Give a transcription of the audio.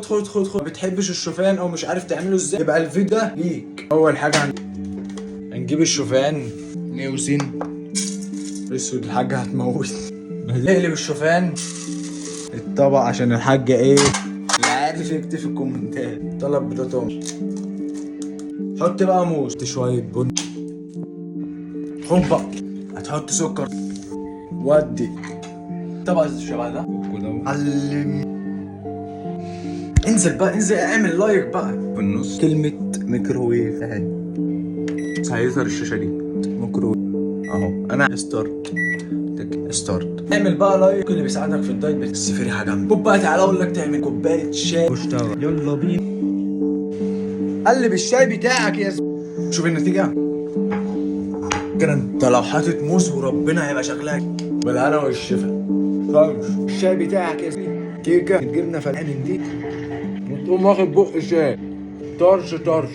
ادخل ادخل ادخل. ما بتحبش الشوفان او مش عارف تعمله ازاي، يبقى الفيديو ده ليك. اول حاجه هنجيب الشوفان نوزن اسود، الحاجه هتموت. نقلب الشوفان الطبق عشان الحاجه ايه اللي عارف يكتب في الكومنتات. طلب بطاطا، حط بقى موز، شويه بن، حط هتحط سكر، ودي طبق الشبع ده علم. انزل بقى انزل، اعمل لايك بقى في النص كلمة ميكروويف اهي، هيظهر الشاشة دي ميكروويف اهو. انا ستارت اعمل بقى لايك اللي بيساعدك في الدايت، بس في ريحة جامدة. خد بقى تعالى اقول لك تعمل كوباية شاي واشتغل. يلا بينا. قلب الشاي بتاعك يا شوف النتيجة كده. انت لو حاطط موز وربنا هيبقى شكلها بالهنا والشفا. الشاي بتاعك يا سيدي كيكة الجبنة فلقة من دي، وتقوم واخد بق شاي طرش طرش.